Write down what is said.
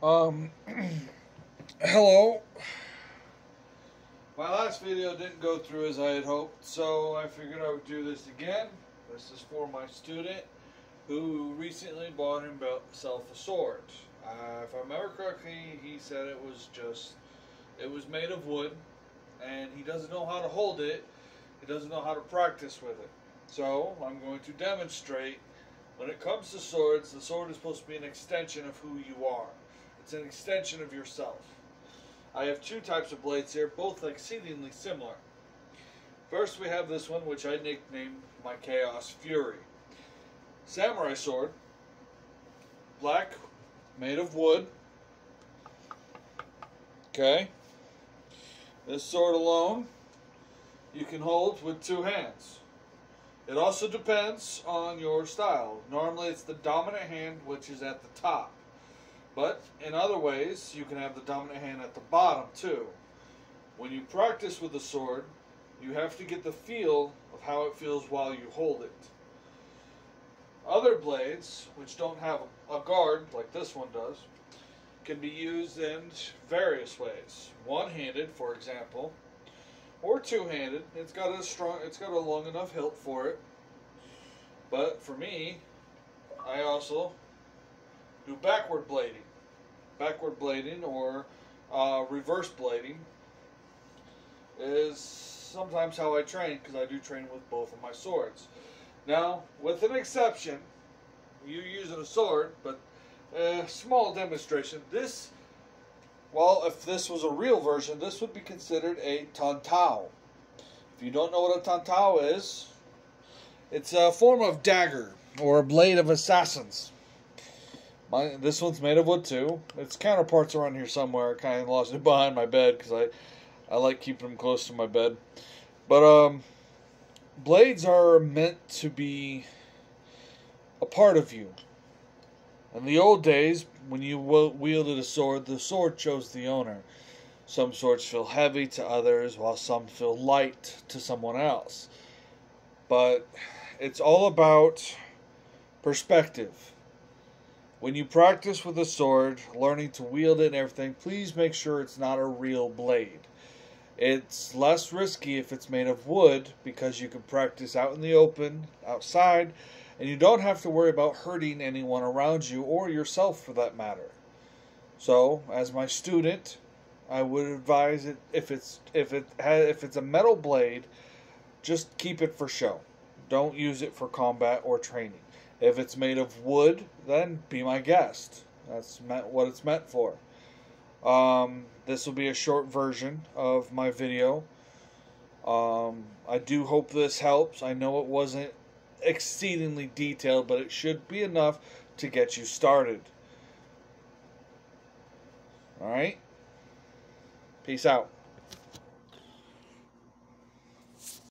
Um, Hello. My last video didn't go through as I had hoped, so I figured I would do this again. This is for my student who recently bought himself a sword. If I remember correctly, he said it was made of wood, and he doesn't know how to hold it. He doesn't know how to practice with it. So I'm going to demonstrate. When it comes to swords, the sword is supposed to be an extension of who you are. It's an extension of yourself. I have two types of blades here, both exceedingly similar. First, we have this one, which I nicknamed my Chaos Fury. Samurai sword, black, made of wood. Okay. This sword alone, you can hold with two hands. It also depends on your style. Normally, it's the dominant hand, which is at the top. But in other ways, you can have the dominant hand at the bottom too. When you practice with the sword, you have to get the feel of how it feels while you hold it. Other blades, which don't have a guard like this one does, can be used in various ways. One-handed, for example, or two-handed. It's got a long enough hilt for it. But for me, I also do backward blading. Backward blading or reverse blading is sometimes how I train, because I do train with both of my swords. Now, with an exception, you're using a sword, but a small demonstration. If this was a real version, this would be considered a tantao. If you don't know what a tantao is, it's a form of dagger or a blade of assassins. This one's made of wood too. Its counterparts around here somewhere. I kind of lost it behind my bed because I like keeping them close to my bed. But blades are meant to be a part of you. In the old days, when you wielded a sword, the sword chose the owner. Some swords feel heavy to others, while some feel light to someone else. But it's all about perspective. When you practice with a sword, learning to wield it and everything, please make sure it's not a real blade. It's less risky if it's made of wood, because you can practice out in the open, outside, and you don't have to worry about hurting anyone around you or yourself for that matter. So, as my student, I would advise it if it's a metal blade, just keep it for show. Don't use it for combat or training. If it's made of wood, then be my guest. That's what it's meant for. This will be a short version of my video. I do hope this helps. I know it wasn't exceedingly detailed, but it should be enough to get you started. Alright? Peace out.